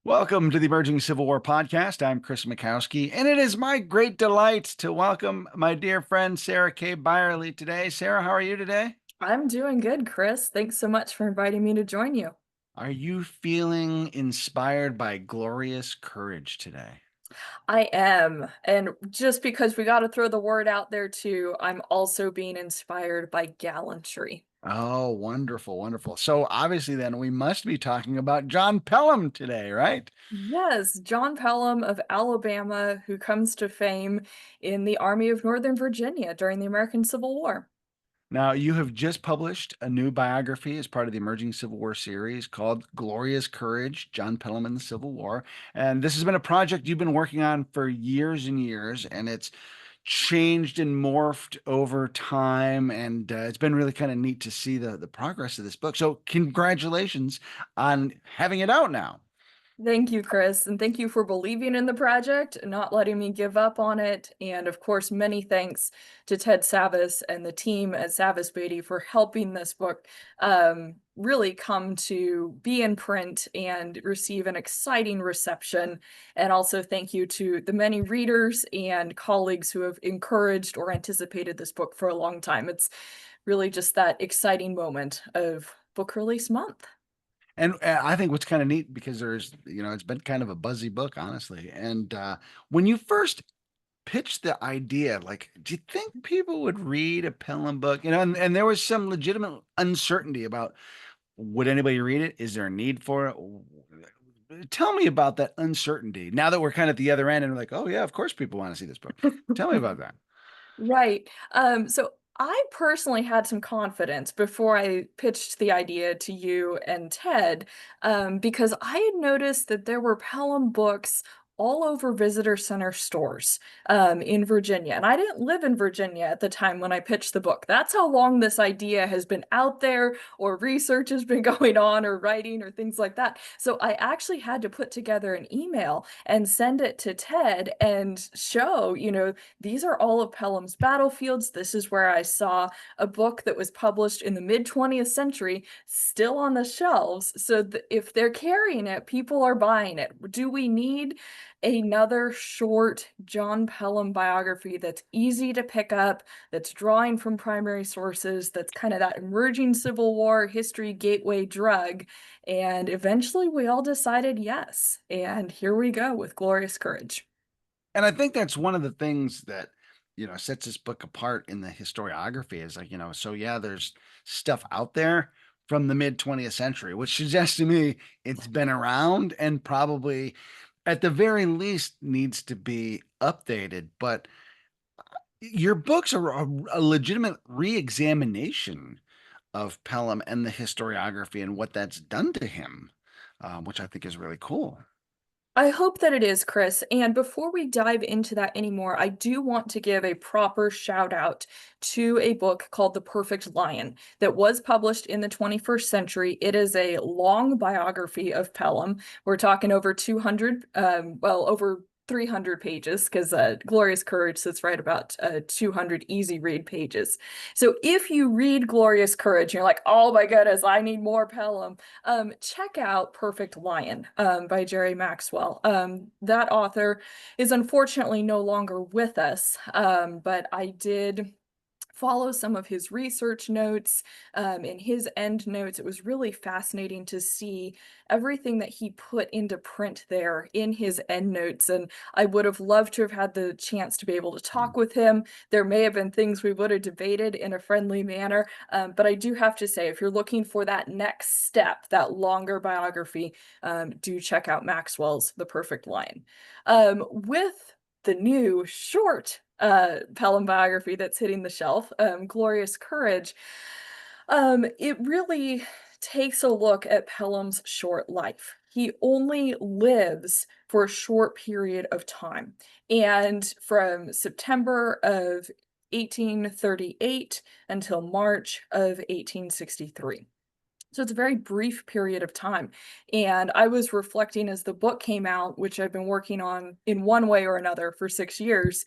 Welcome to the Emerging Civil War podcast. I'm Chris Mikowski, and it is my great delight to welcome my dear friend Sarah Kay Bierle today. Sarah, how are you today? I'm doing good, Chris. Thanks so much for inviting me to join you. Are you feeling inspired by glorious courage today? I am. And just because we got to throw the word out there too, I'm also being inspired by gallantry. Oh, wonderful, wonderful. So obviously then we must be talking about John Pelham today, right? Yes, John Pelham of Alabama, who comes to fame in the Army of Northern Virginia during the American Civil War. Now, you have just published a new biography as part of the Emerging Civil War series called Glorious Courage, John Pelham and the Civil War. And this has been a project you've been working on for years and years, and it's changed and morphed over time. And it's been really kind of neat to see the progress of this book. So, congratulations on having it out now. Thank you, Chris, and thank you for believing in the project and not letting me give up on it. And of course, many thanks to Ted Savas and the team at Savas Beatty for helping this book really come to be in print and receive an exciting reception. And also thank you to the many readers and colleagues who have encouraged or anticipated this book for a long time. It's really just that exciting moment of book release month. And I think what's kind of neat because it's been kind of a buzzy book, honestly. And when you first pitched the idea, like, do you think people would read a Pelham book? And there was some legitimate uncertainty about would anybody read it? Is there a need for it? Tell me about that uncertainty. Now that we're kind of at the other end and we're like, oh yeah, of course people want to see this book. Tell me about that. Right. So I personally had some confidence before I pitched the idea to you and Ted, because I had noticed that there were Pelham books all over visitor center stores in Virginia. And I didn't live in Virginia at the time when I pitched the book. That's how long this idea has been out there, or research has been going on, or writing, or things like that. So I actually had to put together an email and send it to Ted and show, these are all of Pelham's battlefields. This is where I saw a book that was published in the mid 20th century still on the shelves. So if they're carrying it, people are buying it. Do we need another short John Pelham biography that's easy to pick up, that's drawing from primary sources, that's kind of that emerging Civil War history gateway drug? And eventually we all decided yes. And here we go with Glorious Courage. And I think that's one of the things that, sets this book apart in the historiography is like, so yeah, there's stuff out there from the mid 20th century, which suggests to me it's been around and probably at the very least needs to be updated. But your books are a legitimate re-examination of Pelham and the historiography and what that's done to him, which I think is really cool. I hope that it is, Chris. And before we dive into that anymore, I do want to give a proper shout out to a book called The Perfect Lion that was published in the 21st century. It is a long biography of Pelham. We're talking over 200, over 300 pages, because Glorious Courage sits right about 200 easy read pages. So if you read Glorious Courage, and you're like, oh my goodness, I need more Pelham, check out Perfect Lion by Jerry Maxwell. That author is unfortunately no longer with us, but I did follow some of his research notes in his end notes. It was really fascinating to see everything that he put into print there in his end notes. And I would have loved to have had the chance to be able to talk with him. There may have been things we would have debated in a friendly manner. But I do have to say, if you're looking for that next step, that longer biography, do check out Maxwell's The Perfect Lion. With the new short Pelham biography that's hitting the shelf, Glorious Courage, it really takes a look at Pelham's short life. He only lives for a short period of time. And from September of 1838 until March of 1863. So it's a very brief period of time. And I was reflecting as the book came out, which I've been working on in one way or another for 6 years.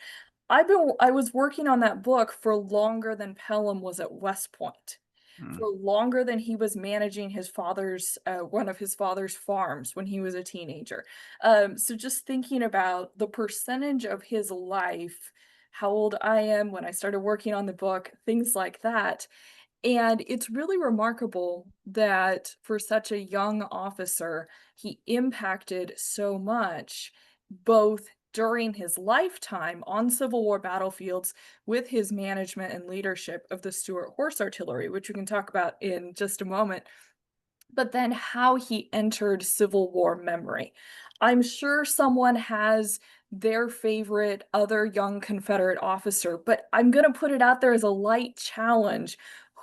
I was working on that book for longer than Pelham was at West Point. Mm. for longer than he was managing his father's one of his father's farms when he was a teenager. So just thinking about the percentage of his life, how old I am when I started working on the book, things like that. And it's really remarkable that for such a young officer, he impacted so much, both during his lifetime on Civil War battlefields with his management and leadership of the Stuart Horse Artillery, which we can talk about in just a moment, but then how he entered Civil War memory. I'm sure someone has their favorite other young Confederate officer, but I'm going to put it out there as a light challenge.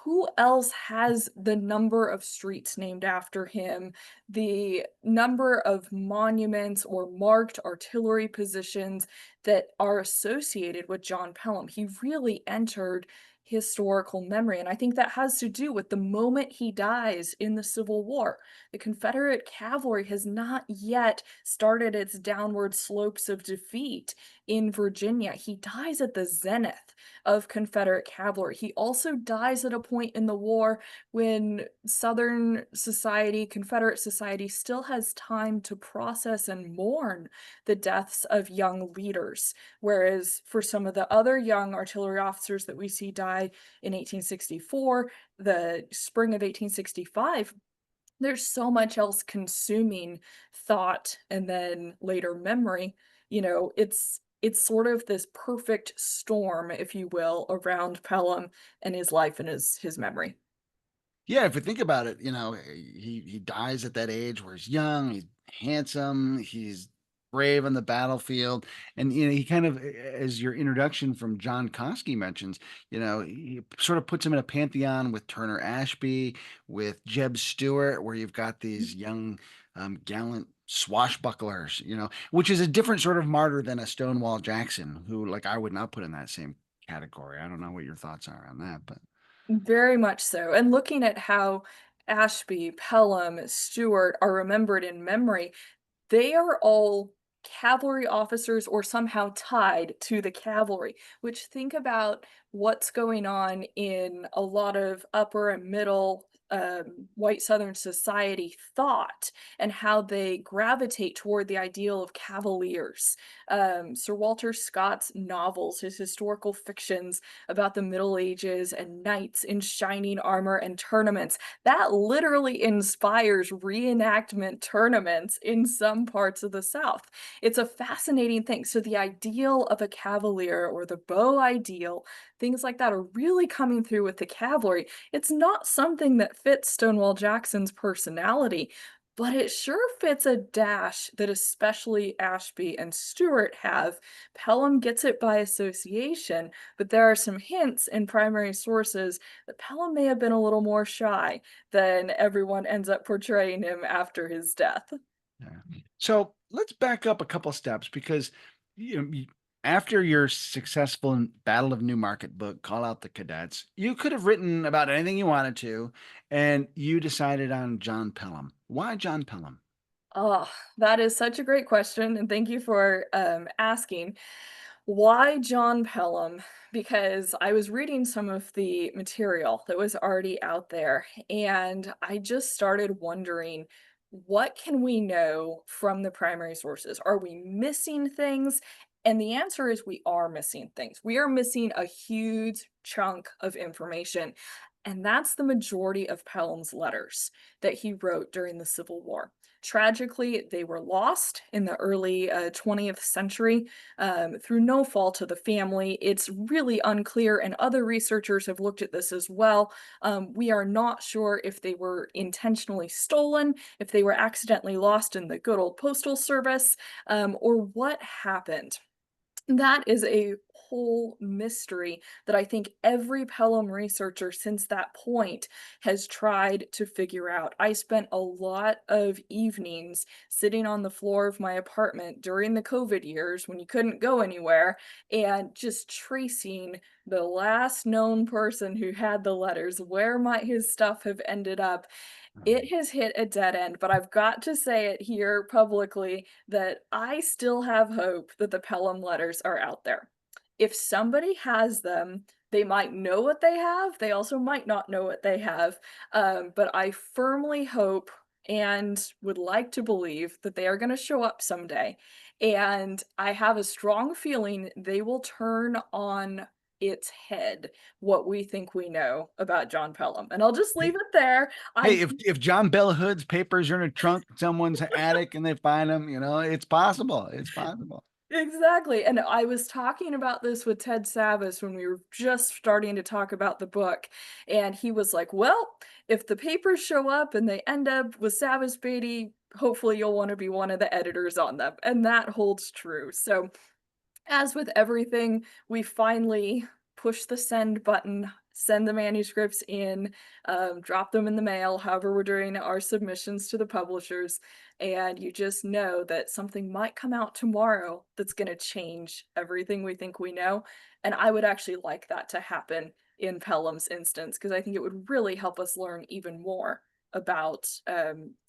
Who else has the number of streets named after him, the number of monuments or marked artillery positions that are associated with John Pelham? He really entered historical memory. And I think that has to do with the moment he dies in the Civil War. The Confederate cavalry has not yet started its downward slopes of defeat in Virginia. He dies at the zenith of Confederate cavalry. He also dies at a point in the war when Southern society, Confederate society, still has time to process and mourn the deaths of young leaders. Whereas for some of the other young artillery officers that we see die in 1864, the spring of 1865, there's so much else consuming thought and then later memory. It's sort of this perfect storm, if you will, around Pelham and his life and his memory. Yeah, if you think about it, he dies at that age where he's young, he's handsome, he's brave on the battlefield, and he kind of, as your introduction from John Kosky mentions, he sort of puts him in a pantheon with Turner Ashby, with Jeb Stuart, where you've got these young, gallant swashbucklers, which is a different sort of martyr than a Stonewall Jackson, who, like, I would not put in that same category. I don't know what your thoughts are on that, but. Very much so. And looking at how Ashby, Pelham, Stewart are remembered in memory, they are all cavalry officers or somehow tied to the cavalry, which think about what's going on in a lot of upper and middle white Southern society thought and how they gravitate toward the ideal of cavaliers. Sir Walter Scott's novels, his historical fictions about the Middle Ages and knights in shining armor and tournaments, that literally inspires reenactment tournaments in some parts of the South. It's a fascinating thing. So the ideal of a cavalier or the beau ideal, things like that are really coming through with the cavalry. It's not something that fits Stonewall Jackson's personality, but it sure fits a dash that especially Ashby and Stewart have. Pelham gets it by association, but there are some hints in primary sources that Pelham may have been a little more shy than everyone ends up portraying him after his death. Yeah. So let's back up a couple steps because after your successful Battle of Newmarket book, Call Out the Cadets, you could have written about anything you wanted to, and you decided on John Pelham. Why John Pelham? Oh, that is such a great question, and thank you for asking. Why John Pelham? Because I was reading some of the material that was already out there, and I just started wondering, what can we know from the primary sources? Are we missing things? And the answer is we are missing things. We are missing a huge chunk of information. And that's the majority of Pelham's letters that he wrote during the Civil War. Tragically, they were lost in the early 20th century through no fault of the family. It's really unclear, and other researchers have looked at this as well. We are not sure if they were intentionally stolen, if they were accidentally lost in the good old postal service, or what happened. That is a whole mystery that I think every Pelham researcher since that point has tried to figure out. I spent a lot of evenings sitting on the floor of my apartment during the COVID years when you couldn't go anywhere and just tracing the last known person who had the letters. Where might his stuff have ended up? It has hit a dead end, but I've got to say it here publicly that I still have hope that the Pelham letters are out there. If somebody has them, They might know what they have, they also might not know what they have, but I firmly hope and would like to believe that they are gonna show up someday, and I have a strong feeling they will turn on its head what we think we know about John Pelham, and I'll just leave Hey, it there. I hey, if John Bell Hood's papers are in a trunk in someone's attic and they find them, it's possible. It's possible. Exactly, and I was talking about this with Ted Savas when we were just starting to talk about the book, and he was like, "Well, if the papers show up and they end up with Savas Beatty, hopefully you'll wanna be one of the editors on them," and that holds true, so as with everything, we finally push the send button, send the manuscripts in, drop them in the mail, however we're doing our submissions to the publishers, and you just know that something might come out tomorrow that's gonna change everything we think we know, and I would actually like that to happen in Pelham's instance, because I think it would really help us learn even more about,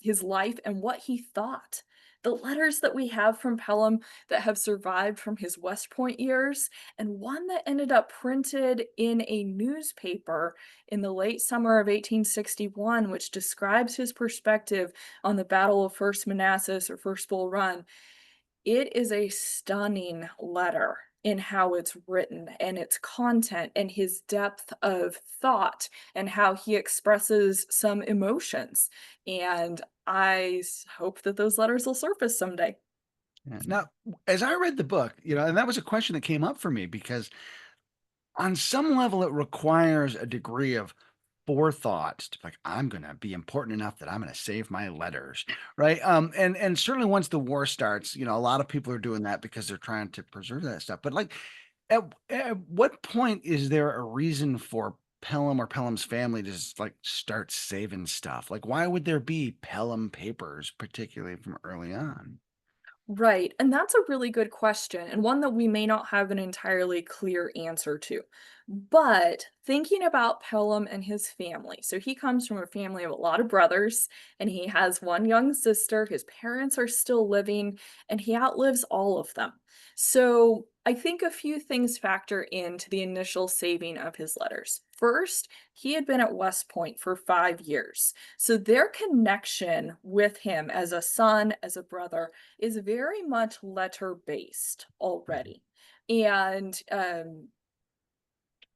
his life and what he thought. The letters that we have from Pelham that have survived from his West Point years, and one that ended up printed in a newspaper in the late summer of 1861, which describes his perspective on the Battle of First Manassas or First Bull Run. It is a stunning letter in how it's written and its content and his depth of thought and how he expresses some emotions. And hope that those letters will surface someday. Yeah. Now, as I read the book, and that was a question that came up for me because on some level it requires a degree of forethought to like I'm going to be important enough that I'm going to save my letters, right? And certainly once the war starts, a lot of people are doing that because they're trying to preserve that stuff. But like at what point is there a reason for Pelham or Pelham's family to just like start saving stuff? Like why would there be Pelham papers particularly from early on? Right, and that's a really good question, and one that we may not have an entirely clear answer to. But thinking about Pelham and his family, so he comes from a family of a lot of brothers, and he has one young sister. His parents are still living, and he outlives all of them. So I think a few things factor into the initial saving of his letters. First, he had been at West Point for 5 years. So their connection with him as a son, as a brother, is very much letter based Mhm. already. And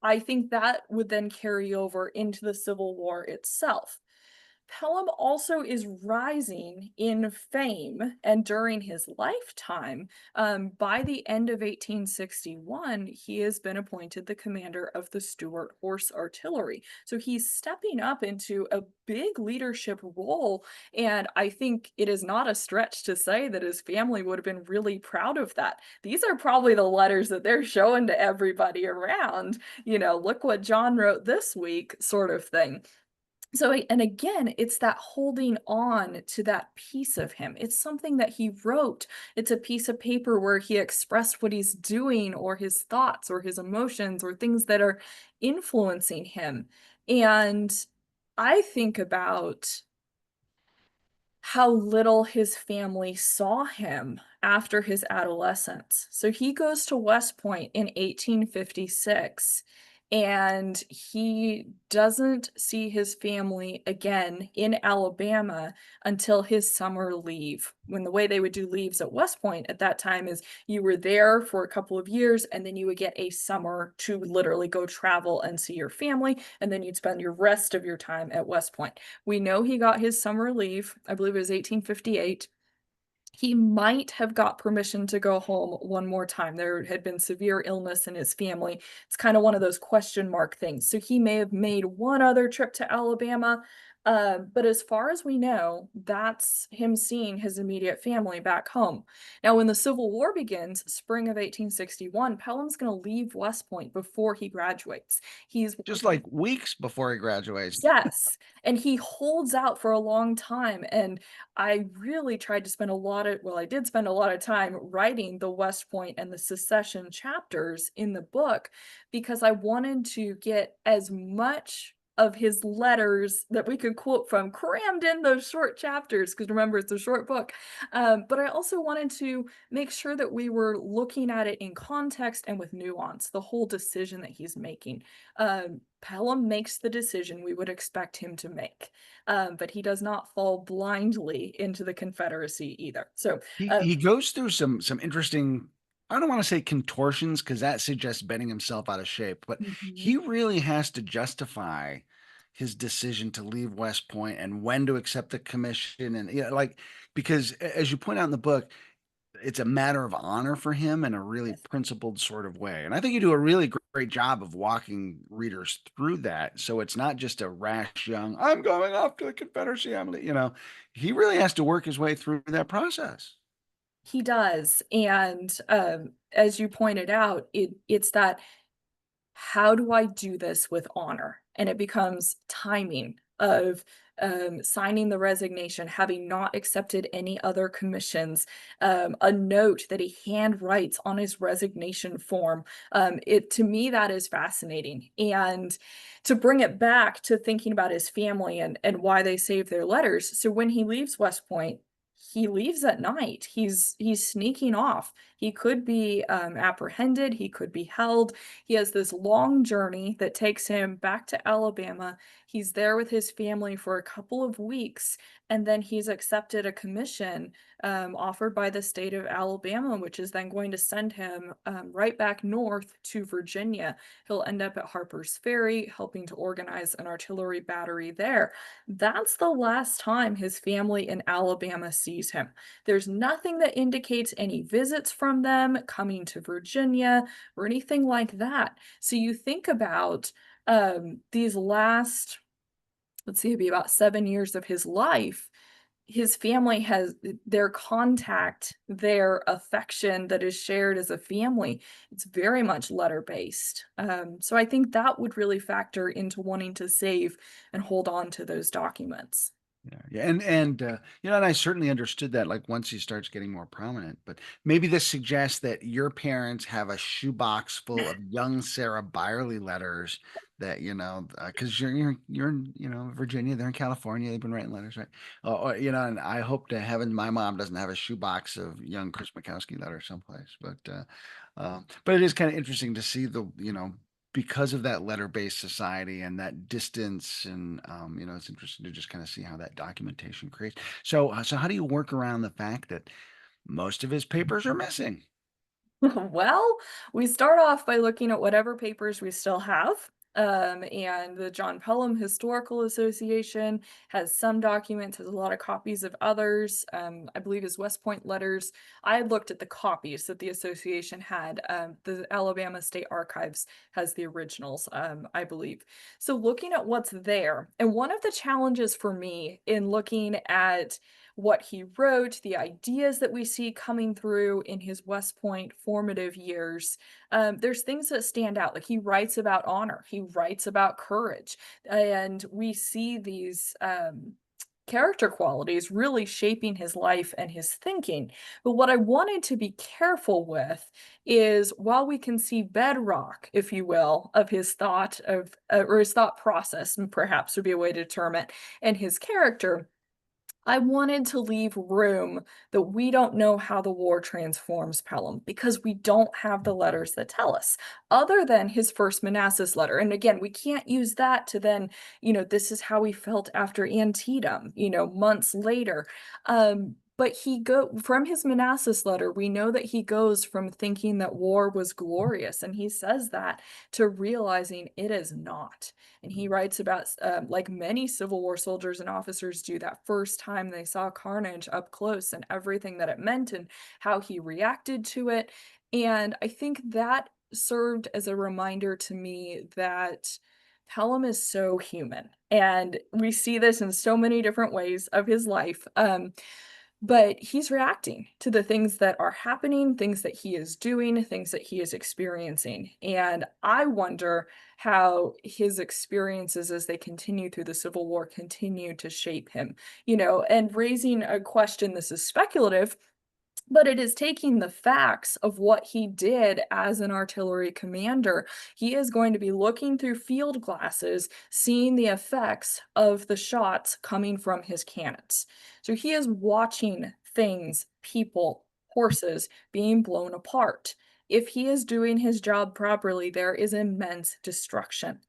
I think that would then carry over into the Civil War itself. Pelham also is rising in fame, and during his lifetime, by the end of 1861, he has been appointed the commander of the Stuart Horse Artillery. So he's stepping up into a big leadership role, and I think it is not a stretch to say that his family would have been really proud of that. These are probably the letters that they're showing to everybody around, look what John wrote this week, sort of thing. So, and again, it's that holding on to that piece of him. It's something that he wrote. It's a piece of paper where he expressed what he's doing or his thoughts or his emotions or things that are influencing him. And I think about how little his family saw him after his adolescence. So he goes to West Point in 1856 and he doesn't see his family again in Alabama until his summer leave. When the way they would do leaves at West Point at that time is you were there for a couple of years and then you would get a summer to literally go travel and see your family, and then you'd spend your rest of your time at West Point. We know he got his summer leave, I believe it was 1858. He might have got permission to go home one more time. There had been severe illness in his family. It's kind of one of those question mark things. So he may have made one other trip to Alabama. But as far as we know, that's him seeing his immediate family back home. Now, when the Civil War begins, spring of 1861, Pelham's going to leave West Point before he graduates. He's Just like weeks before he graduates. Yes, and he holds out for a long time, and I really tried to spend a lot of well, I did spend a lot of time writing the West Point and the secession chapters in the book because I wanted to get as much of his letters that we could quote from crammed in those short chapters, because remember, it's a short book. But I also wanted to make sure that we were looking at it in context and with nuance, the whole decision that he's making. Pelham makes the decision we would expect him to make, but he does not fall blindly into the Confederacy either. So, He goes through some interesting, I don't wanna say contortions, because that suggests bending himself out of shape, but mhm. he really has to justify his decision to leave West Point and when to accept the commission, and, like, because as you point out in the book, it's a matter of honor for him in a really Yes. principled sort of way, and I think you do a really great job of walking readers through that, so it's not just a rash young, "I'm going off to the Confederacy, he really has to work his way through that process. He does, and, as you pointed out, it's that, "How do I do this with honor?" And it becomes timing of, signing the resignation, having not accepted any other commissions, a note that he handwrites on his resignation form. It to me, that is fascinating, and to bring it back to thinking about his family and why they save their letters, so when he leaves West Point, he leaves at night. He's sneaking off. He could be, apprehended, he could be held. He has this long journey that takes him back to Alabama. He's there with his family for a couple of weeks, and then he's accepted a commission, offered by the state of Alabama, which is then going to send him, right back north to Virginia. He'll end up at Harper's Ferry, helping to organize an artillery battery there. That's the last time his family in Alabama sees him. There's nothing that indicates any visits from them coming to Virginia or anything like that. So you think about these last, let's see, it'd be about 7 years of his life. His family has their contact, their affection that is shared as a family. It's very much letter based. So I think that would really factor into wanting to save and hold on to those documents. Yeah, and I certainly understood that, like, once he starts getting more prominent, but maybe this suggests that your parents have a shoebox full of young Sarah Byerly letters that, 'cause you're in, Virginia, they're in California, they've been writing letters, right? And I hope to heaven my mom doesn't have a shoebox of young Chris Mikowski letters someplace, but it is kinda interesting to see because of that letter-based society and that distance, and it's interesting to just kind of see how that documentation creates. So how do you work around the fact that most of his papers are missing? Well, we start off by looking at whatever papers we still have. And the John Pelham Historical Association has some documents, has a lot of copies of others. I believe his West Point letters. I had looked at the copies that the association had. The Alabama State Archives has the originals, I believe. So looking at what's there, and one of the challenges for me in looking at what he wrote, the ideas that we see coming through in his West Point formative years. There's things that stand out. Like he writes about honor, he writes about courage, and we see these character qualities really shaping his life and his thinking. But what I wanted to be careful with is while we can see bedrock, if you will, of his thought or his thought process, and perhaps would be a way to term it, and his character, I wanted to leave room that we don't know how the war transforms Pelham because we don't have the letters that tell us, other than his first Manassas letter. And again, we can't use that to then, this is how he felt after Antietam, months later. But he go from his Manassas letter, we know that he goes from thinking that war was glorious, and he says that, to realizing it is not. And he writes about, like many Civil War soldiers and officers do, that first time they saw carnage up close and everything that it meant and how he reacted to it. And I think that served as a reminder to me that Pelham is so human. And we see this in so many different ways of his life. But he's reacting to the things that are happening, things that he is doing, things that he is experiencing. And I wonder how his experiences as they continue through the Civil War continue to shape him, and raising a question, this is speculative, But it is taking the facts of what he did as an artillery commander. He is going to be looking through field glasses, seeing the effects of the shots coming from his cannons. So he is watching things, people, horses being blown apart. If he is doing his job properly, there is immense destruction.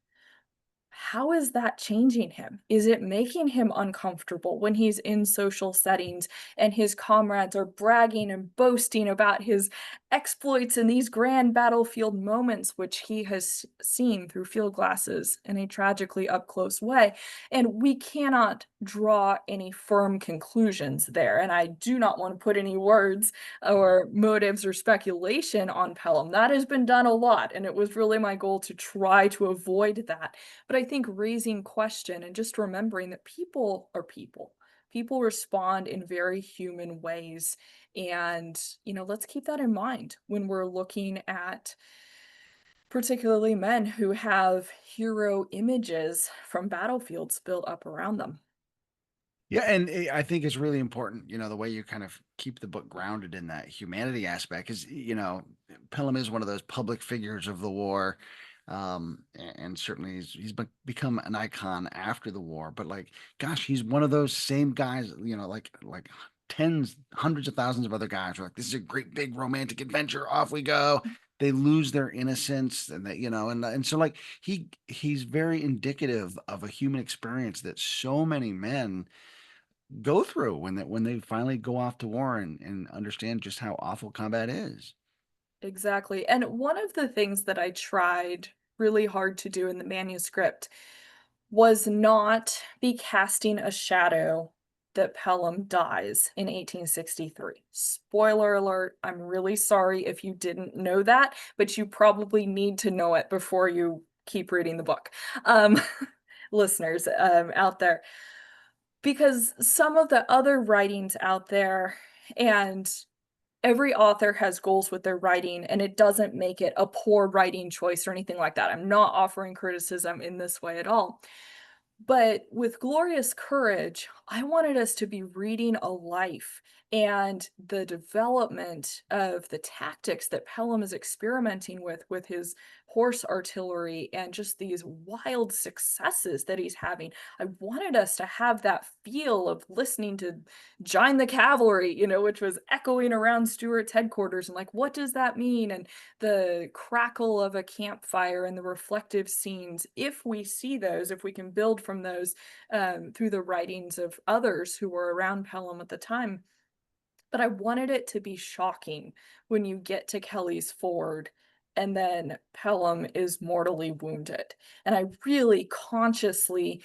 How is that changing him? Is it making him uncomfortable when he's in social settings and his comrades are bragging and boasting about his exploits in these grand battlefield moments, which he has seen through field glasses in a tragically up close way? And we cannot draw any firm conclusions there. And I do not want to put any words or motives or speculation on Pelham. That has been done a lot, and it was really my goal to try to avoid that. But I think raising question and just remembering that people are people. People respond in very human ways. And, let's keep that in mind when we're looking at particularly men who have hero images from battlefields built up around them. Yeah, and I think it's really important, the way you kind of keep the book grounded in that humanity aspect is, Pelham is one of those public figures of the war. And certainly he's become an icon after the war, but like, gosh, he's one of those same guys, like tens, hundreds of thousands of other guys are like, this is a great big romantic adventure. Off we go. They lose their innocence and that, and so like he's very indicative of a human experience that so many men go through when they finally go off to war and understand just how awful combat is. Exactly. And one of the things that I tried really hard to do in the manuscript was not be casting a shadow that Pelham dies in 1863. Spoiler alert, I'm really sorry if you didn't know that, but you probably need to know it before you keep reading the book. Um, listeners out there, because some of the other writings out there, and every author has goals with their writing, and it doesn't make it a poor writing choice or anything like that. I'm not offering criticism in this way at all. But with Glorious Courage, I wanted us to be reading a life and the development of the tactics that Pelham is experimenting with his horse artillery and just these wild successes that he's having. I wanted us to have that feel of listening to Join the Cavalry, which was echoing around Stuart's headquarters, and like, what does that mean? And the crackle of a campfire and the reflective scenes, if we see those, if we can build from those through the writings of others who were around Pelham at the time. But I wanted it to be shocking when you get to Kelly's Ford and then Pelham is mortally wounded. And I really consciously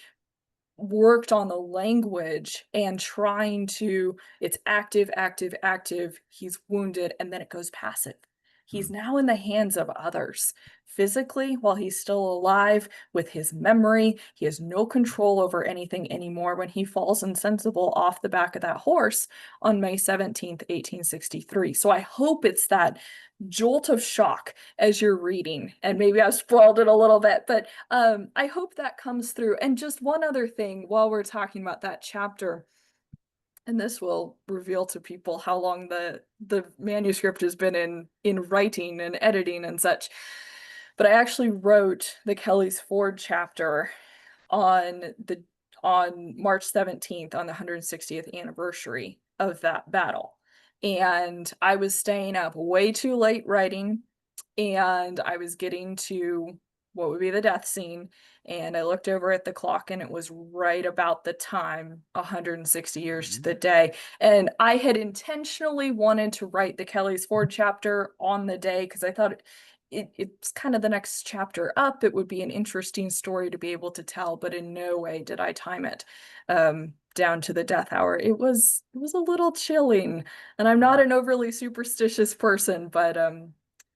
worked on the language and trying to it's active, active, active, he's wounded, and then it goes passive. He's Mm. now in the hands of others. Physically, while he's still alive, with his memory, he has no control over anything anymore when he falls insensible off the back of that horse on May 17th, 1863. So I hope it's that jolt of shock as you're reading. And maybe I've spoiled it a little bit, but I hope that comes through. And just one other thing while we're talking about that chapter, and this will reveal to people how long the manuscript has been in writing and editing and such. But I actually wrote the Kelly's Ford chapter on the on March 17th on the 160th anniversary of that battle. And I was staying up way too late writing, and I was getting to what would be the death scene, and I looked over at the clock and it was right about the time, 160 years to Mhm. the day. And I had intentionally wanted to write the Kelly's Ford chapter on the day because I thought it's kind of the next chapter up. It would be an interesting story to be able to tell, but in no way did I time it down to the death hour. It was a little chilling, and I'm not Yeah, an overly superstitious person, but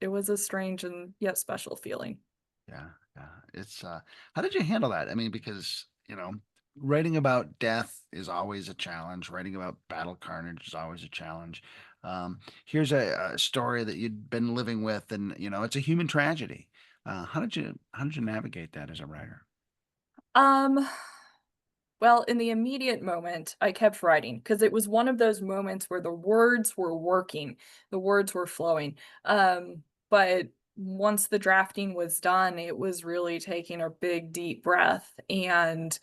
it was a strange and yet special feeling. yeah, yeah. It's how did you handle that? I mean, because writing about death is always a challenge. Writing about battle carnage is always a challenge. Here's a story that you'd been living with, and it's a human tragedy. How did you navigate that as a writer? Um, Well, in the immediate moment, I kept writing because it was one of those moments where the words were working, the words were flowing. But once the drafting was done, it was really taking a big, deep breath and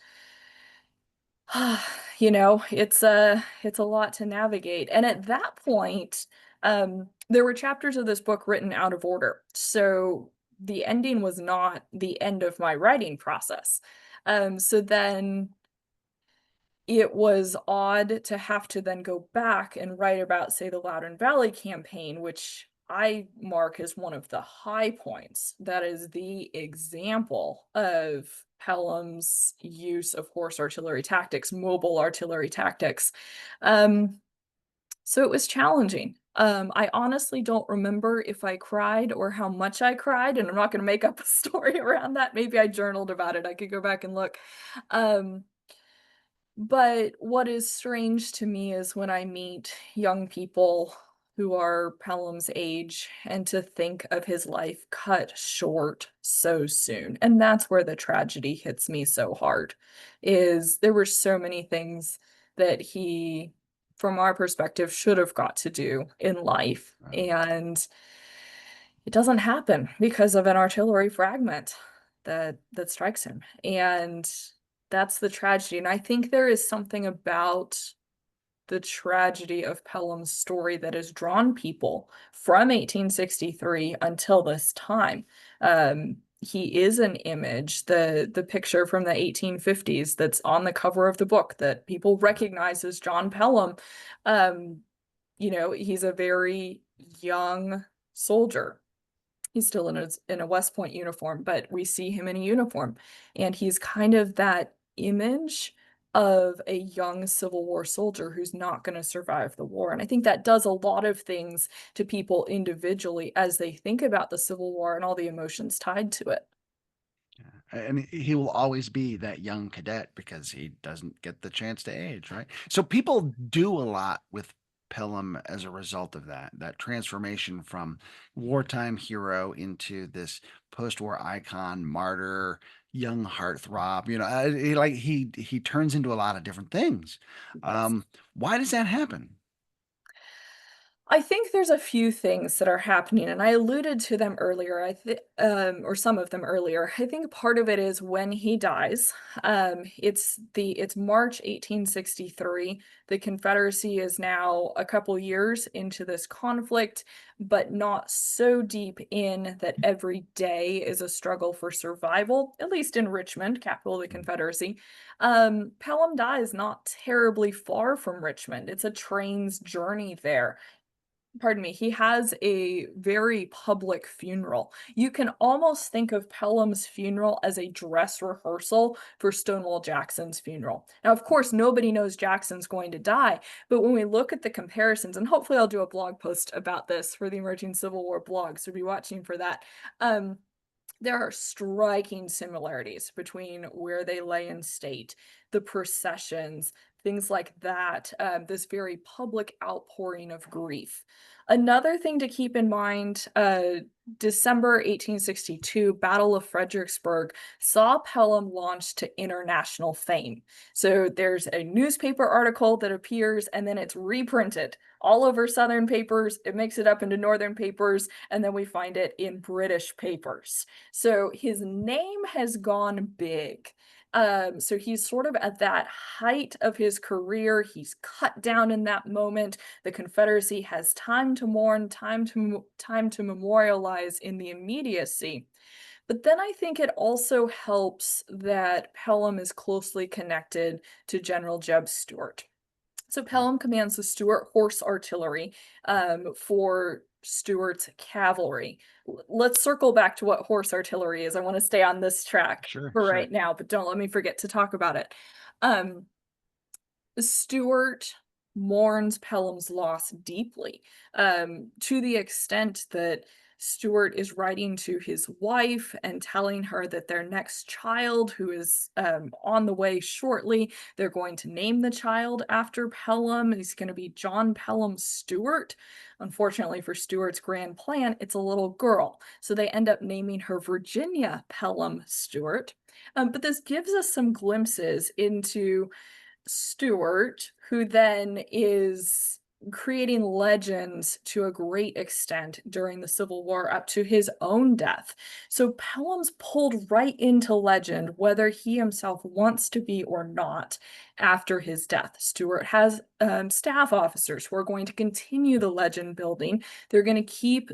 it's a lot to navigate. And at that point, there were chapters of this book written out of order. So the ending was not the end of my writing process. So then it was odd to have to then go back and write about, say, the Loudoun Valley campaign, which I mark as one of the high points. That is the example of Pelham's use of horse artillery tactics, mobile artillery tactics. Um, so it was challenging. I honestly don't remember if I cried or how much I cried, and I'm not going to make up a story around that. Maybe I journaled about it. I could go back and look. Um, but what is strange to me is when I meet young people who are Pelham's age and to think of his life cut short so soon. And that's where the tragedy hits me so hard, is there were so many things that he, from our perspective, should have got to do in life. Wow. And it doesn't happen because of an artillery fragment that strikes him. And that's the tragedy, and I think there is something about the tragedy of Pelham's story that has drawn people from 1863 until this time. He is an image, the picture from the 1850s that's on the cover of the book that people recognize as John Pelham. Um, he's a very young soldier. He's still in a West Point uniform, but we see him in a uniform, and he's kind of that image of a young Civil War soldier who's not going to survive the war. And I think that does a lot of things to people individually as they think about the Civil War and all the emotions tied to it. And he will always be that young cadet because he doesn't get the chance to age, right? So people do a lot with Pelham as a result of that transformation from wartime hero into this post-war icon, martyr, young heartthrob. He turns into a lot of different things. Yes. Why does that happen? I think there's a few things that are happening, and I alluded to them earlier. Or some of them earlier. I think part of it is when he dies. It's March 1863. The Confederacy is now a couple years into this conflict, but not so deep in that every day is a struggle for survival, at least in Richmond, capital of the Confederacy. Pelham dies not terribly far from Richmond. It's a train's journey there. Pardon me, he has a very public funeral. You can almost think of Pelham's funeral as a dress rehearsal for Stonewall Jackson's funeral. Now, of course, nobody knows Jackson's going to die, but when we look at the comparisons, and hopefully I'll do a blog post about this for the Emerging Civil War blog, so be watching for that. There are striking similarities between where they lay in state, the processions, things like that, this very public outpouring of grief. Another thing to keep in mind, December 1862, Battle of Fredericksburg saw Pelham launched to international fame. So there's a newspaper article that appears and then it's reprinted all over Southern papers. It makes it up into Northern papers, and then we find it in British papers. So his name has gone big. So he's sort of at that height of his career. He's cut down in that moment. The Confederacy has time to mourn, time to memorialize in the immediacy. But then I think it also helps that Pelham is closely connected to General Jeb Stuart. So Pelham commands the Stuart Horse Artillery for Stuart's cavalry. Let's circle back to what horse artillery is. I want to stay on this track Sure, for sure. right now, but don't let me forget to talk about it. Um, Stuart mourns Pelham's loss deeply, to the extent that Stuart is writing to his wife and telling her that their next child, who is on the way shortly, they're going to name the child after Pelham. He's going to be John Pelham Stuart. Unfortunately for Stuart's grand plan, it's a little girl. So they end up naming her Virginia Pelham Stuart. But this gives us some glimpses into Stewart, who then is creating legends to a great extent during the Civil War up to his own death. So Pelham's pulled right into legend, whether he himself wants to be or not, after his death. Stewart has staff officers who are going to continue the legend building. They're going to keep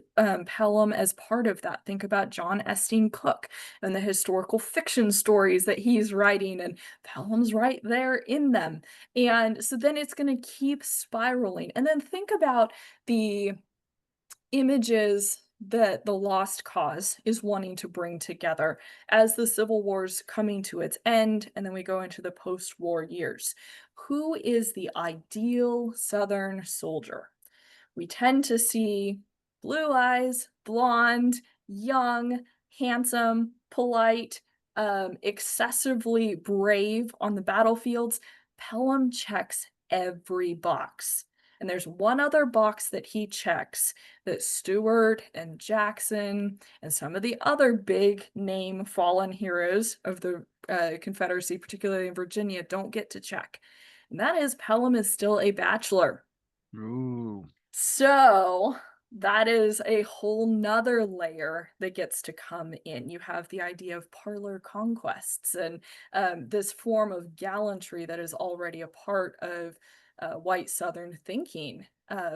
Pelham as part of that. Think about John Esteen Cook and the historical fiction stories that he's writing, and Pelham's right there in them. And so then it's going to keep spiraling. And then think about the images that the Lost Cause is wanting to bring together as the Civil War's coming to its end, and then we go into the post-war years. Who is the ideal Southern soldier? We tend to see blue eyes, blonde, young, handsome, polite, excessively brave on the battlefields. Pelham checks every box. And there's one other box that he checks that Stuart and Jackson and some of the other big name fallen heroes of the Confederacy, particularly in Virginia, don't get to check. And that is Pelham is still a bachelor. Ooh. So that is a whole nother layer that gets to come in. You have the idea of parlor conquests and this form of gallantry that is already a part of white Southern thinking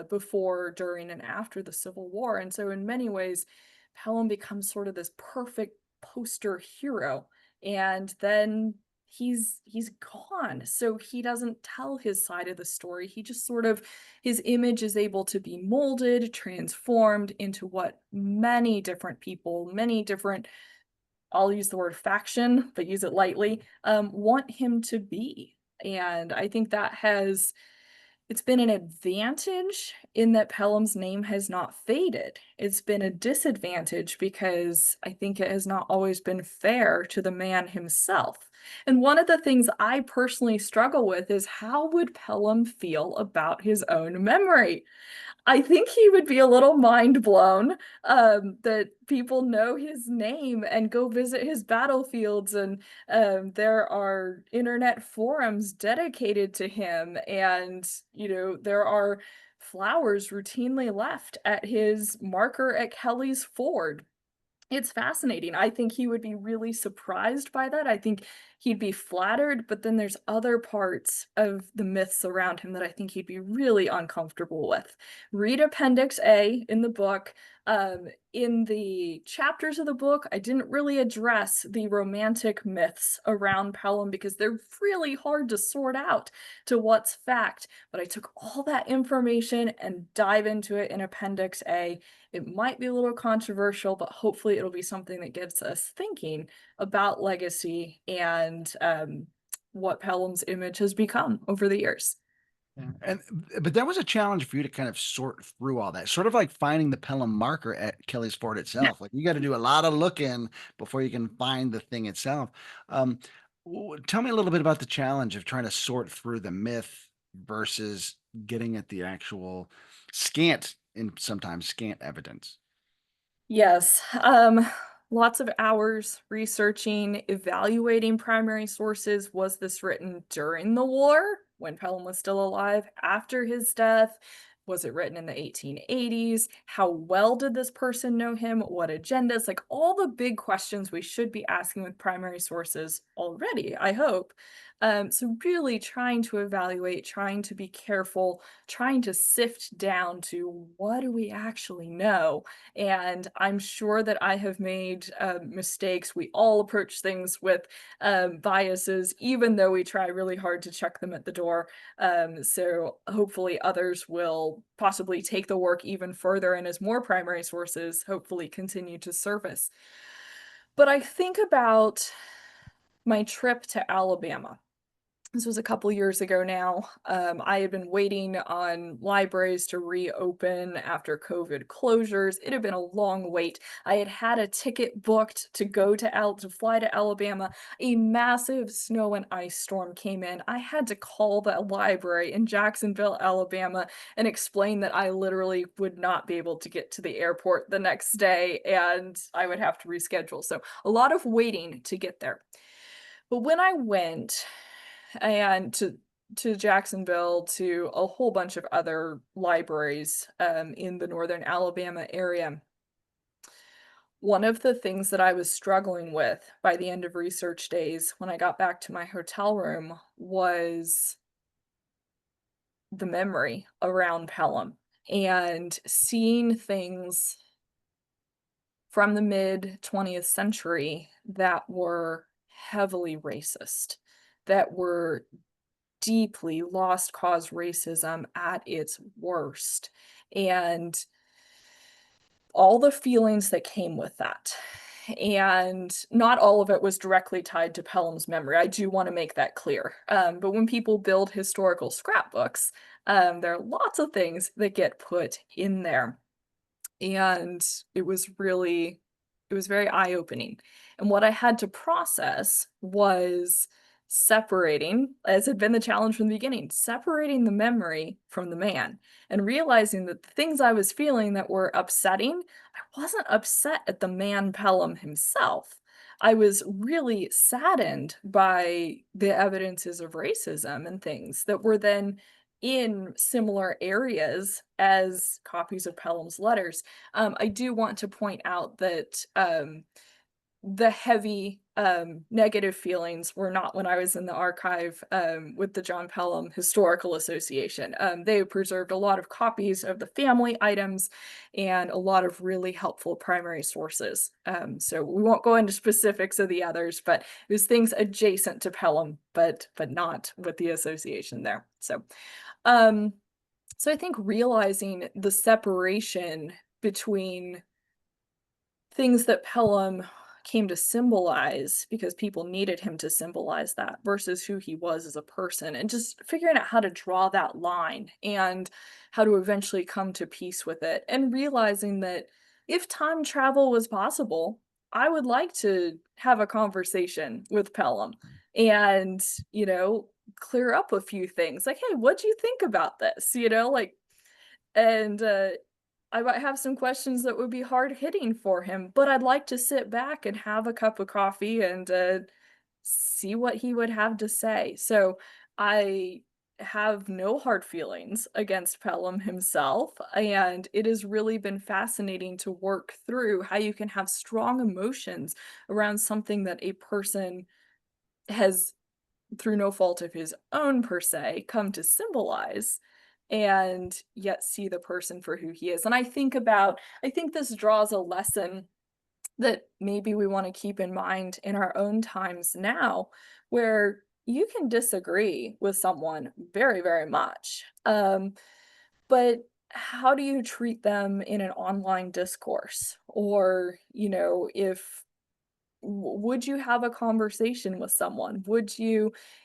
before, during, and after the Civil War. And so, in many ways, Pelham becomes sort of this perfect poster hero. And then he's gone, so he doesn't tell his side of the story. He just sort of, his image is able to be molded, transformed into what many different people, many different, I'll use the word faction but use it lightly, want him to be. And I think that has, it's been an advantage in that Pelham's name has not faded. It's been a disadvantage because I think it has not always been fair to the man himself. And one of the things I personally struggle with is, how would Pelham feel about his own memory? I think he would be a little mind blown that people know his name and go visit his battlefields, and there are internet forums dedicated to him, and there are flowers routinely left at his marker at Kelly's Ford. It's fascinating. I think he would be really surprised by that. I think he'd be flattered, but then there's other parts of the myths around him that I think he'd be really uncomfortable with. Read Appendix A in the book. In the chapters of the book, I didn't really address the romantic myths around Pelham because they're really hard to sort out to what's fact. But I took all that information and dive into it in Appendix A. It might be a little controversial, but hopefully it'll be something that gets us thinking about legacy and what Pelham's image has become over the years. Yeah. But that was a challenge for you to kind of sort through all that, sort of like finding the Pelham marker at Kelly's Ford itself. Like you got to do a lot of looking before you can find the thing itself. Um, Tell me a little bit about the challenge of trying to sort through the myth versus getting at the actual scant and sometimes scant evidence. Yes, lots of hours researching, evaluating primary sources. Was this written during the war when Pelham was still alive? After his death? Was it written in the 1880s? How well did this person know him? What agendas? Like all the big questions we should be asking with primary sources already, I hope. So really trying to evaluate, trying to be careful, trying to sift down to what do we actually know. And I'm sure that I have made mistakes. We all approach things with biases, even though we try really hard to check them at the door. So hopefully others will possibly take the work even further, and as more primary sources hopefully continue to surface. But I think about my trip to Alabama This was a couple years ago now. I had been waiting on libraries to reopen after COVID closures. It had been a long wait. I had had a ticket booked to go to fly to Alabama. A massive snow and ice storm came in. I had to call the library in Jacksonville, Alabama, and explain that I literally would not be able to get to the airport the next day and I would have to reschedule. So a lot of waiting to get there. But when I went and to Jacksonville, to a whole bunch of other libraries, in the Northern Alabama area, one of the things that I was struggling with by the end of research days when I got back to my hotel room was the memory around Pelham and seeing things from the mid-20th century that were heavily racist, that were deeply lost cause racism at its worst, and all the feelings that came with that. And not all of it was directly tied to Pelham's memory. I do want to make that clear. But when people build historical scrapbooks, there are lots of things that get put in there. And it was really it was very eye-opening. And what I had to process was separating, as had been the challenge from the beginning, separating the memory from the man and realizing that the things I was feeling that were upsetting, I wasn't upset at the man Pelham himself. I was really saddened by the evidences of racism and things that were then in similar areas as copies of Pelham's letters. I do want to point out that the heavy negative feelings were not when I was in the archive with the John Pelham Historical Association. They preserved a lot of copies of the family items and a lot of really helpful primary sources. So we won't go into specifics of the others, but it was things adjacent to Pelham, but not with the association there. Um, so I think realizing the separation between things that Pelham came to symbolize because people needed him to symbolize that versus who he was as a person, and just figuring out how to draw that line and how to eventually come to peace with it, and realizing that if time travel was possible, I would like to have a conversation with Pelham and, clear up a few things. Like, "Hey, what do you think about this?" Like, and, I might have some questions that would be hard hitting for him, but I'd like to sit back and have a cup of coffee and, see what he would have to say. So, I have no hard feelings against Pelham himself, and it has really been fascinating to work through how you can have strong emotions around something that a person has, through no fault of his own per se, come to symbolize, and yet see the person for who he is. And I think this draws a lesson that maybe we want to keep in mind in our own times now, where you can disagree with someone very, very much. But how do you treat them in an online discourse? Or, if would you have a conversation with someone?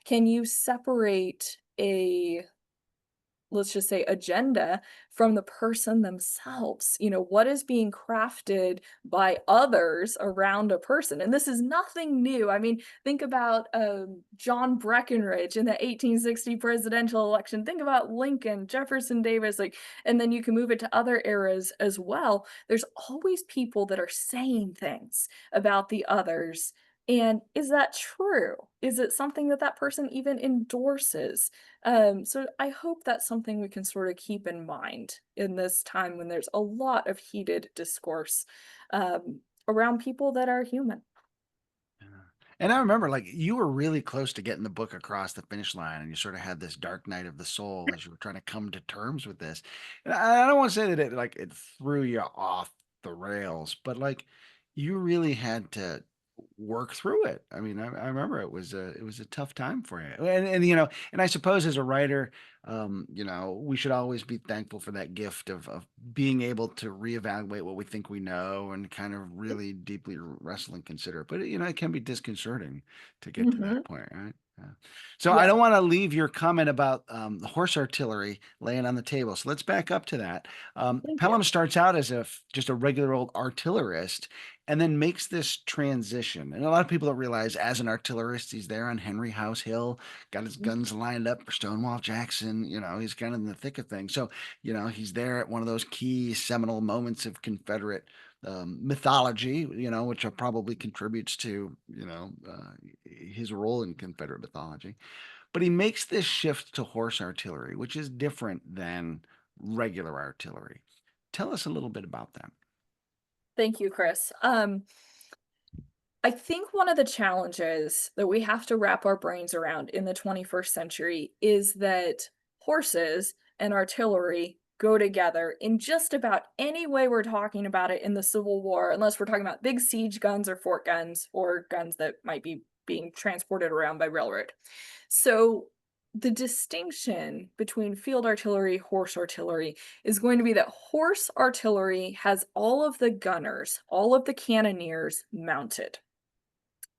Can you separate a, let's just say, agenda from the person themselves? What is being crafted by others around a person? And this is nothing new. I mean, think about John Breckinridge in the 1860 presidential election. Think about Lincoln, Jefferson Davis, like, and then you can move it to other eras as well. There's always people that are saying things about the others. And is that true? Is it something that that person even endorses? So I hope that's something we can sort of keep in mind in this time when there's a lot of heated discourse around people that are human. Yeah. And I remember, like, you were really close to getting the book across the finish line, and you sort of had this dark night of the soul as you were trying to come to terms with this. And I don't want to say that it threw you off the rails, but like you really had to work through it. I mean, I remember it was a tough time for you. And I suppose as a writer, we should always be thankful for that gift of being able to reevaluate what we think we know and kind of really deeply wrestle and consider it. But it can be disconcerting to get to Mhm. that point, right? Yeah. So I Yes, don't want to leave your comment about the horse artillery laying on the table. So let's back up to that. thank you. Pelham starts out as just a regular old artillerist, and then makes this transition. And a lot of people don't realize, as an artillerist, he's there on Henry House Hill, got his guns lined up for Stonewall Jackson. He's kind of in the thick of things. So he's there at one of those key seminal moments of Confederate mythology, which probably contributes to, his role in Confederate mythology. But he makes this shift to horse artillery, which is different than regular artillery. Tell us a little bit about that. Thank you, Chris. I think one of the challenges that we have to wrap our brains around in the 21st century is that horses and artillery go together in just about any way we're talking about it in the Civil War, unless we're talking about big siege guns or fort guns or guns that might be being transported around by railroad. So, the distinction between field artillery, horse artillery is going to be that horse artillery has all of the gunners, all of the cannoneers mounted.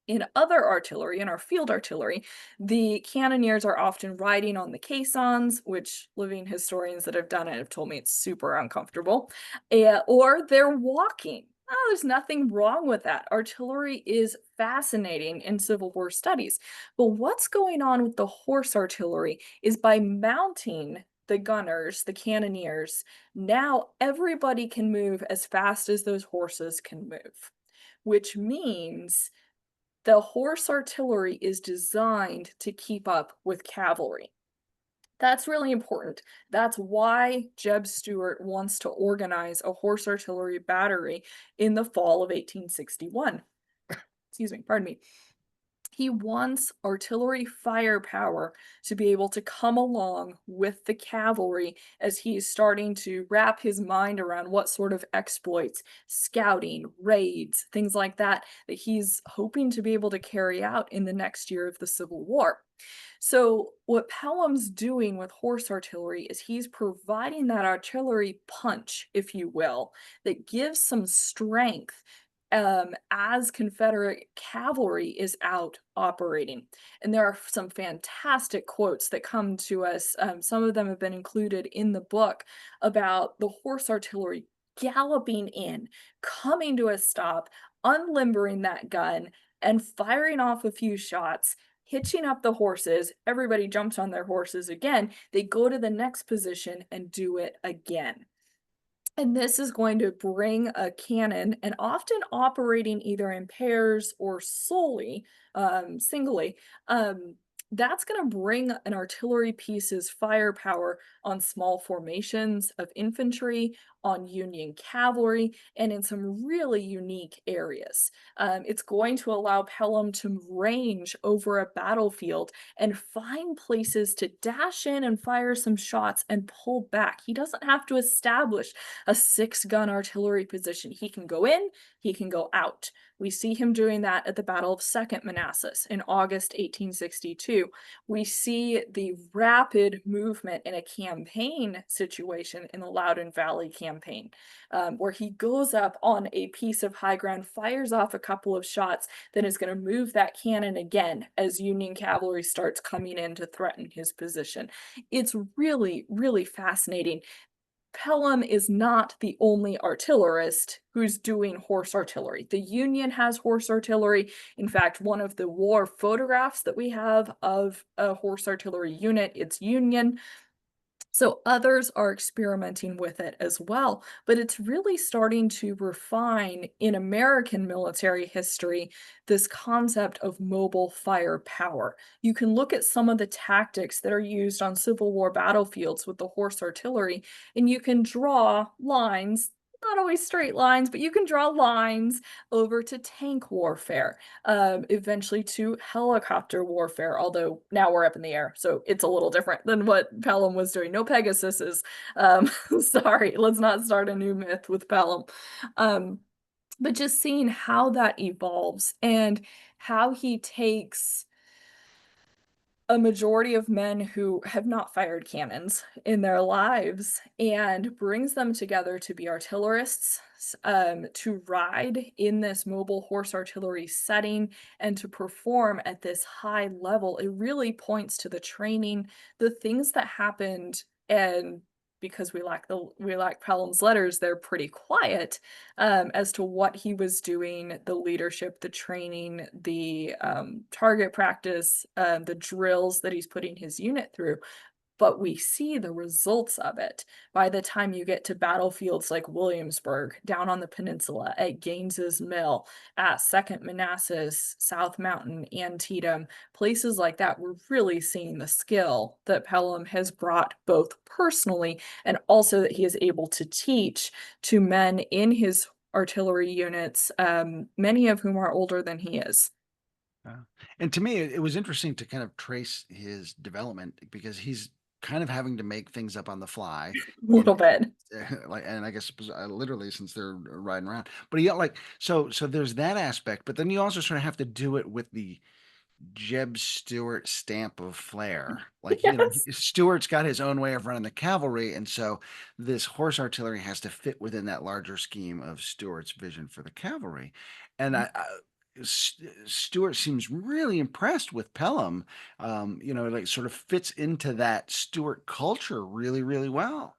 In other artillery, in our field artillery, the cannoneers are often riding on the caissons, which living historians that have done it have told me it's super uncomfortable, or they're walking. Oh, there's nothing wrong with that. Artillery is fascinating in Civil War studies. But what's going on with the horse artillery is by mounting the gunners, the cannoneers, now everybody can move as fast as those horses can move, which means the horse artillery is designed to keep up with cavalry. That's really important. That's why Jeb Stuart wants to organize a horse artillery battery in the fall of 1861. Excuse me, pardon me. He wants artillery firepower to be able to come along with the cavalry as he's starting to wrap his mind around what sort of exploits, scouting, raids, things like that, that he's hoping to be able to carry out in the next year of the Civil War. So, what Pelham's doing with horse artillery is he's providing that artillery punch, if you will, that gives some strength as Confederate cavalry is out operating. And there are some fantastic quotes that come to us. Some of them have been included in the book about the horse artillery galloping in, coming to a stop, unlimbering that gun, and firing off a few shots. Hitching up the horses, everybody jumps on their horses again. They go to the next position and do it again. And this is going to bring a cannon and often operating either in pairs or solely, singly, that's going to bring an artillery piece's firepower on small formations of infantry, on Union cavalry, and in some really unique areas. It's going to allow Pelham to range over a battlefield and find places to dash in and fire some shots and pull back. He doesn't have to establish a six-gun artillery position. He can go in, he can go out. We see him doing that at the Battle of Second Manassas in August 1862. We see the rapid movement in a campaign situation in the Loudoun Valley campaign, where he goes up on a piece of high ground, fires off a couple of shots, then is going to move that cannon again as Union cavalry starts coming in to threaten his position. It's really, really fascinating. Pelham is not the only artillerist who's doing horse artillery. The Union has horse artillery. In fact, one of the war photographs that we have of a horse artillery unit, it's Union. So others are experimenting with it as well, but it's really starting to refine in American military history this concept of mobile firepower. You can look at some of the tactics that are used on Civil War battlefields with the horse artillery, and you can draw lines. Not always straight lines, but you can draw lines over to tank warfare, eventually to helicopter warfare, although now we're up in the air, so it's a little different than what Pelham was doing. No Pegasuses. Sorry, let's not start a new myth with Pelham. But just seeing how that evolves and how he takes a majority of men who have not fired cannons in their lives and brings them together to be artillerists, to ride in this mobile horse artillery setting and to perform at this high level. It really points to the training, the things that happened, and because we lack Pelham's letters, they're pretty quiet as to what he was doing, the leadership, the training, the target practice, the drills that he's putting his unit through. But we see the results of it by the time you get to battlefields like Williamsburg, down on the peninsula, at Gaines's Mill, at Second Manassas, South Mountain, Antietam, places like that. We're really seeing the skill that Pelham has brought both personally and also that he is able to teach to men in his artillery units, many of whom are older than he is. Yeah. And to me, it was interesting to kind of trace his development because he's kind of having to make things up on the fly A in little bit. like, and I guess literally since they're riding around. But yeah, like so there's that aspect, but then you also sort of have to do it with the Jeb Stuart stamp of flair. Like, Yes. Stuart's got his own way of running the cavalry, and so this horse artillery has to fit within that larger scheme of Stuart's vision for the cavalry. And Stuart seems really impressed with Pelham. Like sort of fits into that Stuart culture really, really well.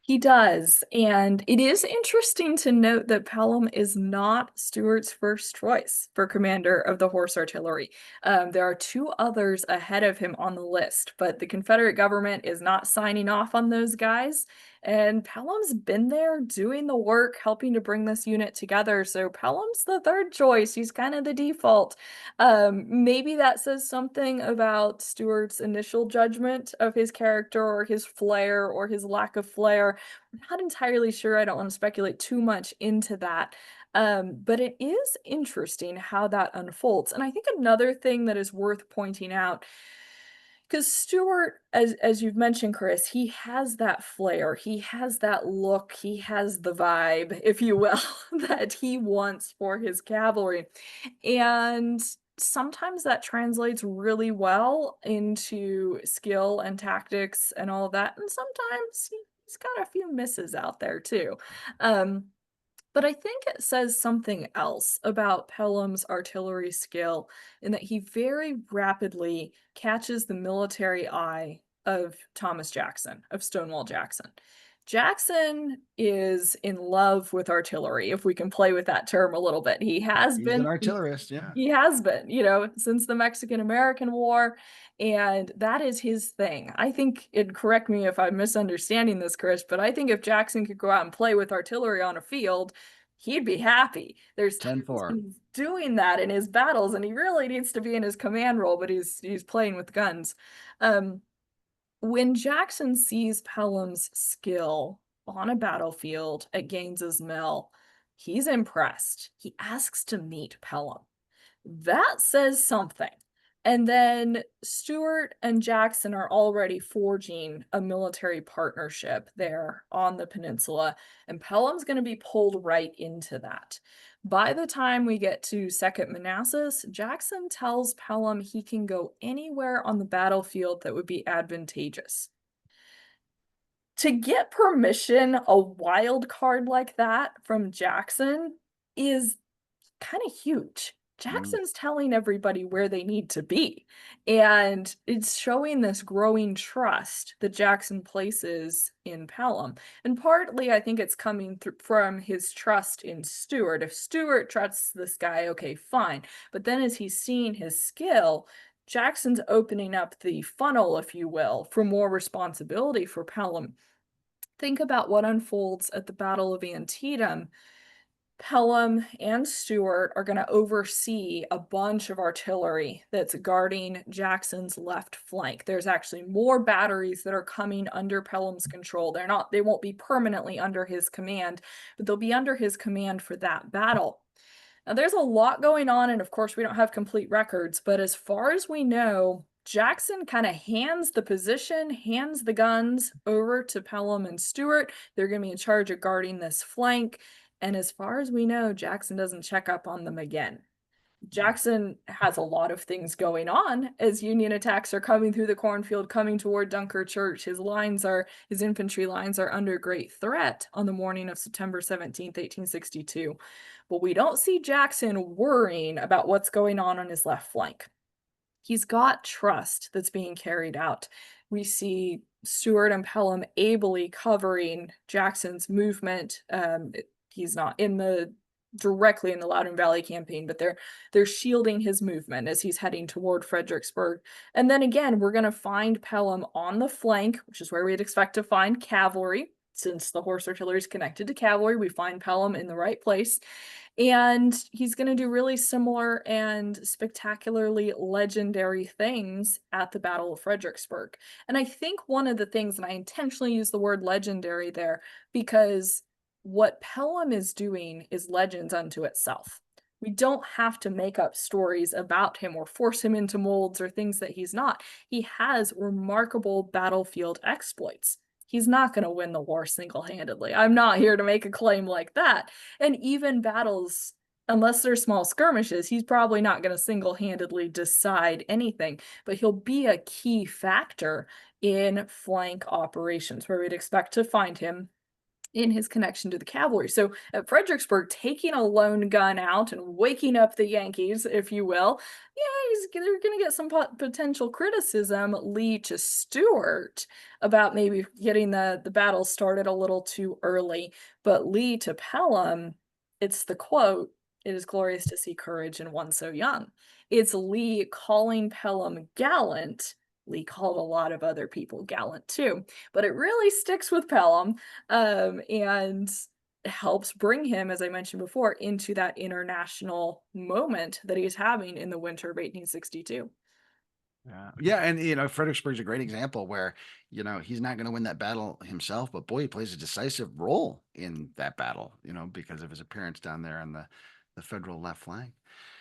He does, and it is interesting to note that Pelham is not Stuart's first choice for commander of the horse artillery. There are two others ahead of him on the list, but the Confederate government is not signing off on those guys. And Pelham's been there doing the work, helping to bring this unit together. So Pelham's the third choice. He's kind of the default. Maybe that says something about Stuart's initial judgment of his character or his flair or his lack of flair. I'm not entirely sure. I don't want to speculate too much into that. But it is interesting how that unfolds. And I think another thing that is worth pointing out, because Stewart, as you've mentioned, Chris, he has that flair, he has that look, he has the vibe, if you will, that he wants for his cavalry. And sometimes that translates really well into skill and tactics and all of that. And sometimes he's got a few misses out there too. Um, but I think it says something else about Pelham's artillery skill in that he very rapidly catches the military eye of Thomas Jackson, of Stonewall Jackson. Jackson is in love with artillery, if we can play with that term a little bit. He has He's been an artillerist, yeah. he has been, since the Mexican-American War, and that is his thing. I think, and correct me if I'm misunderstanding this, Chris, but I think if Jackson could go out and play with artillery on a field, he'd be happy. There's times 10-4. he's doing that in his battles, and he really needs to be in his command role, but he's playing with guns. Um, when Jackson sees Pelham's skill on a battlefield at Gaines's Mill, he's impressed. He asks to meet Pelham. That says something. And then Stewart and Jackson are already forging a military partnership there on the peninsula, and Pelham's going to be pulled right into that. By the time we get to Second Manassas, Jackson tells Pelham he can go anywhere on the battlefield that would be advantageous. To get permission, a wild card like that from Jackson is kind of huge. Mm. Jackson's telling everybody where they need to be. And it's showing this growing trust that Jackson places in Pelham. And partly, I think it's coming from his trust in Stewart. If Stewart trusts this guy, okay, fine. But then as he's seeing his skill, Jackson's opening up the funnel, if you will, for more responsibility for Pelham. Think about what unfolds at the Battle of Antietam. Pelham and Stewart are going to oversee a bunch of artillery that's guarding Jackson's left flank. There's actually more batteries that are coming under Pelham's control. They won't be permanently under his command, but they'll be under his command for that battle. Now, there's a lot going on, and of course, we don't have complete records, but as far as we know, Jackson kind of hands the position, hands the guns over to Pelham and Stewart. They're going to be in charge of guarding this flank. And as far as we know, Jackson doesn't check up on them again. Jackson has a lot of things going on as Union attacks are coming through the cornfield, coming toward Dunker Church. His infantry lines are under great threat on the morning of September 17th, 1862. But we don't see Jackson worrying about what's going on his left flank. He's got trust that's being carried out. We see Stuart and Pelham ably covering Jackson's movement. He's not directly in the Loudoun Valley campaign, but they're shielding his movement as he's heading toward Fredericksburg. And then again, we're going to find Pelham on the flank, which is where we'd expect to find cavalry. Since the horse artillery is connected to cavalry, we find Pelham in the right place. And he's going to do really similar and spectacularly legendary things at the Battle of Fredericksburg. And I think one of the things, and I intentionally use the word legendary there, because what Pelham is doing is legends unto itself. We don't have to make up stories about him or force him into molds or things that he's not. He has remarkable battlefield exploits. He's not going to win the war single-handedly. I'm not here to make a claim like that. And even battles, unless they're small skirmishes, he's probably not going to single-handedly decide anything, but he'll be a key factor in flank operations where we'd expect to find him in his connection to the cavalry. So at Fredericksburg, taking a lone gun out and waking up the Yankees, if you will, yeah, they're going to get some potential criticism. Lee to Stuart about maybe getting the battle started a little too early, but Lee to Pelham, it's the quote, "It is glorious to see courage in one so young." It's Lee calling Pelham gallant. Lee called a lot of other people gallant too, but it really sticks with Pelham, and helps bring him, as I mentioned before, into that international moment that he's having in the winter of 1862. Yeah. Yeah, and Fredericksburg's a great example where, he's not going to win that battle himself, but boy, he plays a decisive role in that battle, because of his appearance down there on the Federal left flank.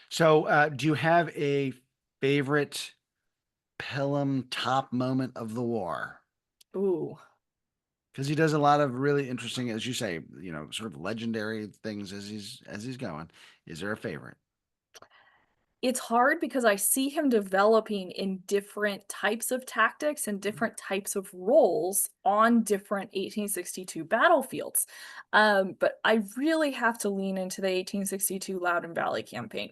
So, do you have a favorite Pelham top moment of the war? Ooh. Because he does a lot of really interesting, as you say, sort of legendary things as he's going. Is there a favorite? It's hard because I see him developing in different types of tactics and different types of roles on different 1862 battlefields. But I really have to lean into the 1862 Loudoun Valley campaign.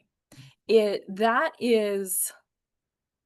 That is,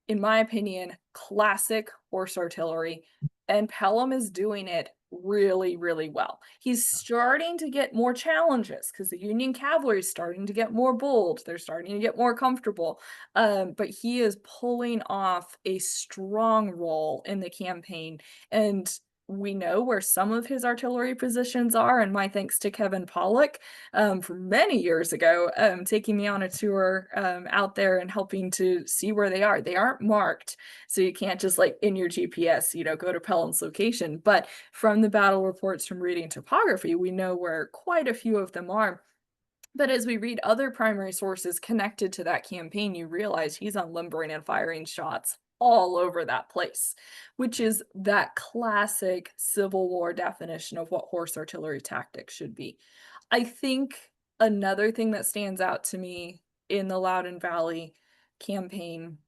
in my opinion, classic horse artillery, and Pelham is doing it really, really well. He's starting to get more challenges because the Union cavalry is starting to get more bold. They're starting to get more comfortable. But he is pulling off a strong role in the campaign. And we know where some of his artillery positions are, and my thanks to Kevin Pollock from many years ago, taking me on a tour out there and helping to see where they are. They aren't marked, so you can't just like in your GPS, go to Pelham's location. But from the battle reports from reading topography, we know where quite a few of them are. But as we read other primary sources connected to that campaign, you realize he's unlimbering and firing shots all over that place, which is that classic Civil War definition of what horse artillery tactics should be. I think another thing that stands out to me in the Loudoun Valley campaign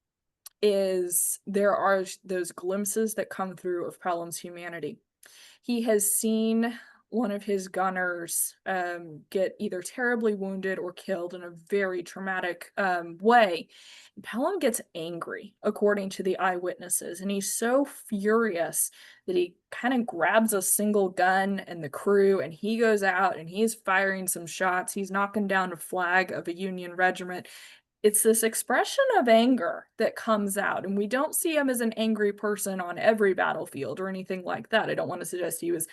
is there are those glimpses that come through of Pelham's humanity. He has seen one of his gunners get either terribly wounded or killed in a very traumatic way. Pelham gets angry, according to the eyewitnesses, and he's so furious that he kind of grabs a single gun and the crew, and he goes out and he's firing some shots. He's knocking down a flag of a Union regiment. It's this expression of anger that comes out, and we don't see him as an angry person on every battlefield or anything like that. I don't want to suggest he was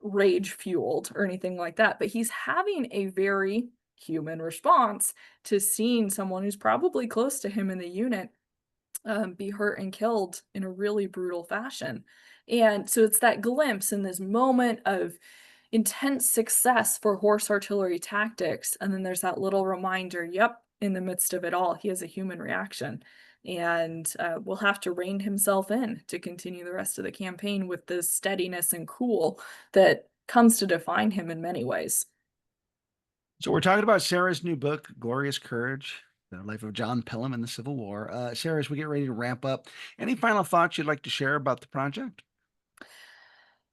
rage fueled or anything like that, but he's having a very human response to seeing someone who's probably close to him in the unit be hurt and killed in a really brutal fashion. And so it's that glimpse in this moment of intense success for horse artillery tactics. And then there's that little reminder, yep, in the midst of it all, he has a human reaction. And will have to rein himself in to continue the rest of the campaign with the steadiness and cool that comes to define him in many ways. So we're talking about Sarah's new book, Glorious Courage. The Life of John Pelham in the Civil War. Sarah, as we get ready to wrap up, any final thoughts you'd like to share about the project?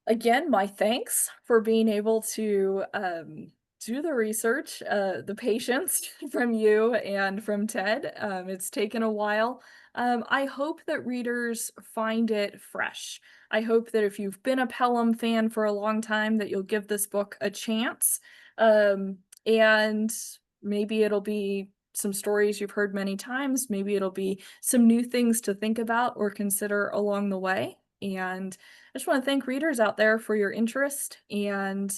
Again, my thanks for being able to do the research, the patience from you and from Ted. It's taken a while. I hope that readers find it fresh. I hope that if you've been a Pelham fan for a long time, that you'll give this book a chance. And maybe it'll be some stories you've heard many times. Maybe it'll be some new things to think about or consider along the way. And I just want to thank readers out there for your interest and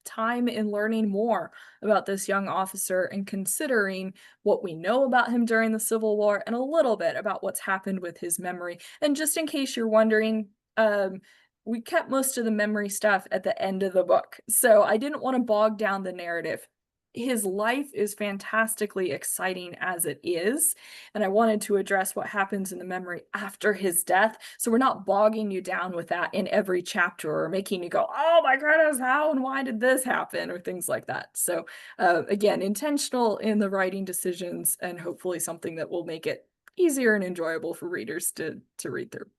time in learning more about this young officer and considering what we know about him during the Civil War and a little bit about what's happened with his memory. And just in case you're wondering, we kept most of the memory stuff at the end of the book. So I didn't want to bog down the narrative. His life is fantastically exciting as it is, and I wanted to address what happens in the memory after his death, so we're not bogging you down with that in every chapter or making you go, "Oh my goodness, how and why did this happen?" or things like that. So, again, intentional in the writing decisions and hopefully something that will make it easier and enjoyable for readers to read through.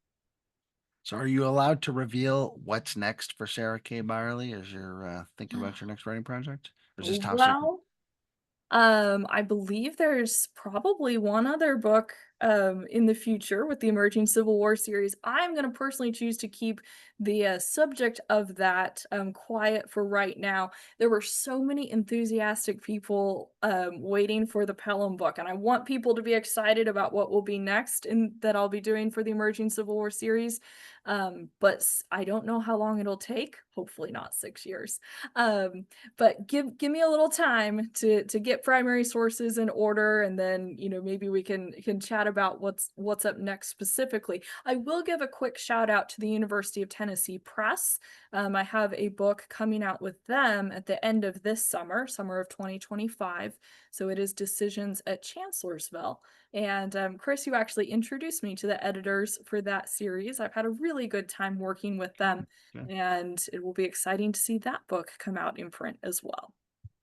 So, are you allowed to reveal what's next for Sarah Kay Bierle as you're thinking about your next writing project? Or is this top secret? Well, I believe there's probably one other book in the future with the Emerging Civil War series. I'm going to personally choose to keep the subject of that quiet for right now. There were so many enthusiastic people waiting for the Pelham book, and I want people to be excited about what will be next and that I'll be doing for the Emerging Civil War series. I don't know how long it'll take. Hopefully not 6 years. But give me a little time to get primary sources in order, and then maybe we can chat about what's up next specifically. I will give a quick shout out to the University of Tennessee Press. I have a book coming out with them at the end of this summer of 2025. So it is Decisions at Chancellorsville. And Chris, you actually introduced me to the editors for that series. I've had a really good time working with them, Yeah, and it will be exciting to see that book come out in print as well.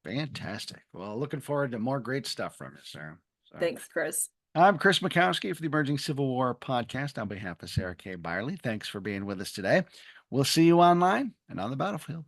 fantastic. Well, looking forward to more great stuff from you, Sarah. So, Thanks, Chris. I'm Chris Mikowski for the Emerging Civil War podcast on behalf of Sarah Kay Bierle. Thanks for being with us today. We'll see you online and on the battlefield.